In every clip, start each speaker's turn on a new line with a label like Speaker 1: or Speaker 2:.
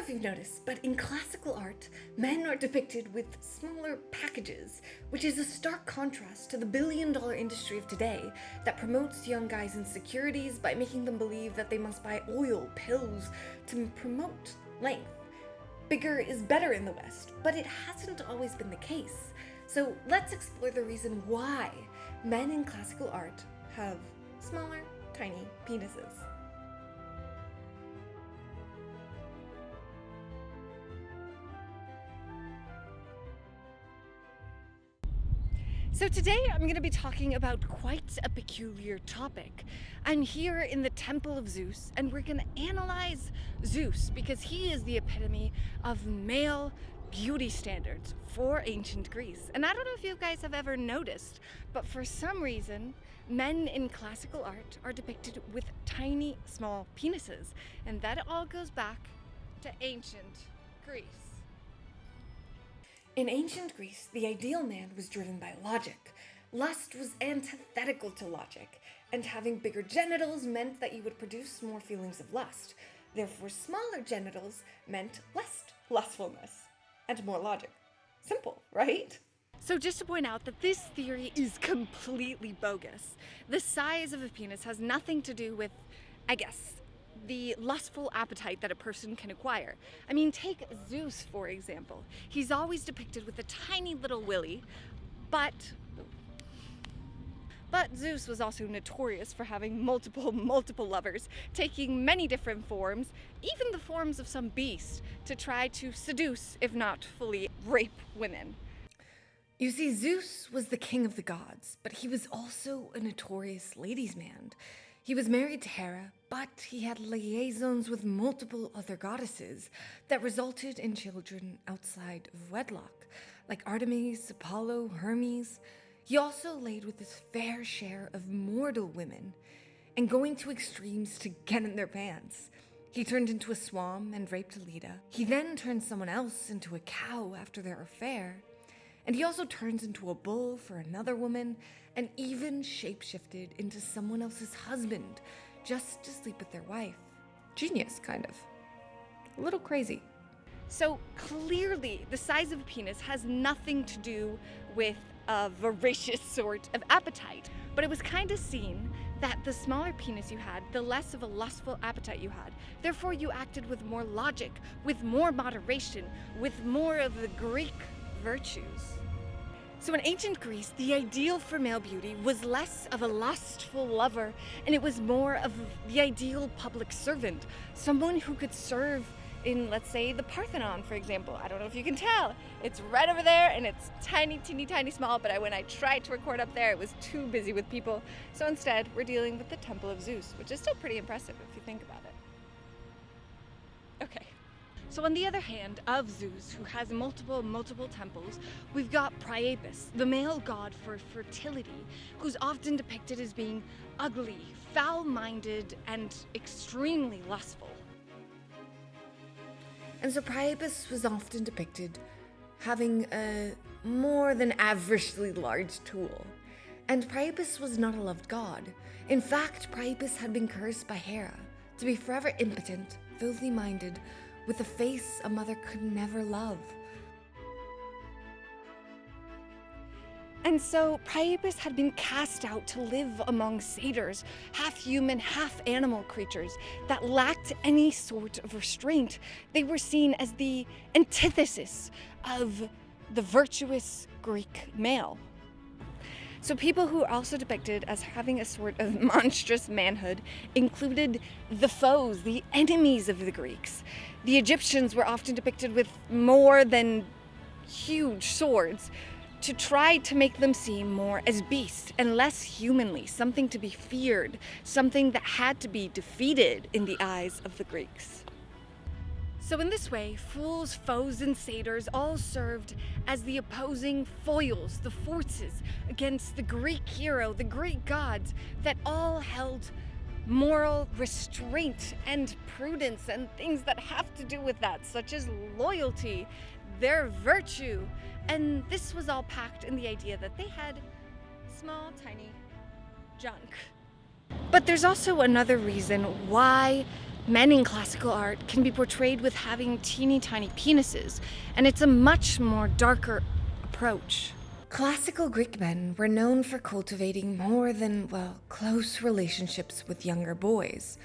Speaker 1: if you've noticed, but in classical art, men are depicted with smaller packages, which is a stark contrast to the billion-dollar industry of today that promotes young guys' insecurities by making them believe that they must buy oil, pills to promote length. Bigger is better in the West, but it hasn't always been the case. So let's explore the reason why men in classical art have smaller, tiny penises. So today I'm going to be talking about quite a peculiar topic. I'm here in the Temple of Zeus, and we're going to analyze Zeus because he is the epitome of male beauty standards for ancient Greece. And I don't know if you guys have ever noticed, but for some reason, men in classical art are depicted with tiny, small penises. And that all goes back to ancient Greece. In ancient Greece, the ideal man was driven by logic. Lust was antithetical to logic, and having bigger genitals meant that you would produce more feelings of lust. Therefore, smaller genitals meant less lustfulness and more logic. Simple, right? So just to point out that this theory is completely bogus. The size of a penis has nothing to do with, the lustful appetite that a person can acquire. I mean, take Zeus, for example. He's always depicted with a tiny little willy, but Zeus was also notorious for having multiple lovers, taking many different forms, even the forms of some beast, to try to seduce, if not fully rape women. You see, Zeus was the king of the gods, but he was also a notorious ladies' man. He was married to Hera, but he had liaisons with multiple other goddesses that resulted in children outside of wedlock, like Artemis, Apollo, Hermes. He also laid with his fair share of mortal women, and going to extremes to get in their pants. He turned into a swan and raped Leda. He then turned someone else into a cow after their affair. And he also turns into a bull for another woman, and even shapeshifted into someone else's husband just to sleep with their wife. Genius, kind of. A little crazy. So clearly, the size of a penis has nothing to do with a voracious sort of appetite. But it was kind of seen that the smaller penis you had, the less of a lustful appetite you had. Therefore, you acted with more logic, with more moderation, with more of the Greek virtues. So in ancient Greece, the ideal for male beauty was less of a lustful lover, and it was more of the ideal public servant, someone who could serve in, let's say, the Parthenon, for example. I don't know if you can tell. It's right over there, and it's tiny, teeny, tiny, small, but when I tried to record up there, it was too busy with people. So instead, we're dealing with the Temple of Zeus, which is still pretty impressive if you think about it. Okay. So on the other hand of Zeus, who has multiple temples, we've got Priapus, the male god for fertility, who's often depicted as being ugly, foul-minded, and extremely lustful. And so Priapus was often depicted having a more than averagely large tool. And Priapus was not a loved god. In fact, Priapus had been cursed by Hera to be forever impotent, filthy-minded, with a face a mother could never love. And so Priapus had been cast out to live among satyrs, half human, half animal creatures that lacked any sort of restraint. They were seen as the antithesis of the virtuous Greek male. So people who are also depicted as having a sort of monstrous manhood included the foes, the enemies of the Greeks. The Egyptians were often depicted with more than huge swords to try to make them seem more as beasts and less humanly, something to be feared, something that had to be defeated in the eyes of the Greeks. So in this way, fools, foes, and satyrs all served as the opposing foils, the forces against the Greek hero, the Greek gods, that all held moral restraint and prudence and things that have to do with that, such as loyalty, their virtue. And this was all packed in the idea that they had small, tiny junk. But there's also another reason why men in classical art can be portrayed with having teeny tiny penises, and it's a much more darker approach. Classical Greek men were known for cultivating more than, well, close relationships with younger boys.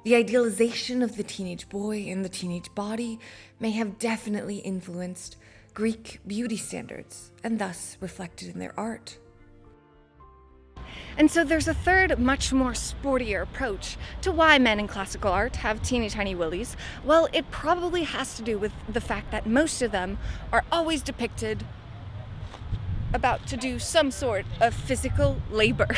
Speaker 1: The idealization of the teenage boy and the teenage body may have definitely influenced Greek beauty standards, and thus reflected in their art. And so there's a third, much more sportier approach to why men in classical art have teeny tiny willies. Well, it probably has to do with the fact that most of them are always depicted about to do some sort of physical labor.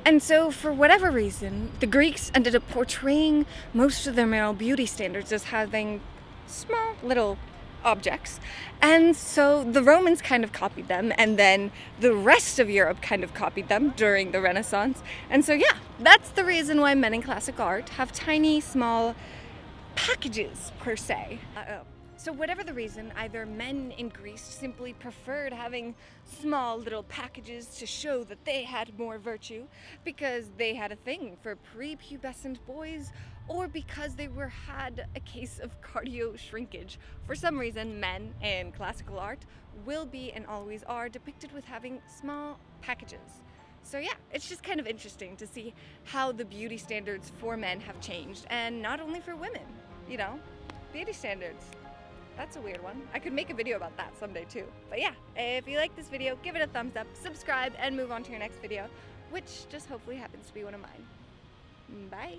Speaker 1: And so, for whatever reason, the Greeks ended up portraying most of their male beauty standards as having small little objects. And so the Romans kind of copied them, and then the rest of Europe kind of copied them during the Renaissance. And so, yeah, that's the reason why men in classic art have tiny, small packages, per se. So whatever the reason, either men in Greece simply preferred having small little packages to show that they had more virtue because they had a thing for prepubescent boys, or because they had a case of cardio shrinkage. For some reason, men in classical art will be and always are depicted with having small packages. So yeah, it's just kind of interesting to see how the beauty standards for men have changed, and not only for women, you know, beauty standards. That's a weird one. I could make a video about that someday too. But yeah, if you like this video, give it a thumbs up, subscribe, and move on to your next video, which just hopefully happens to be one of mine. Bye.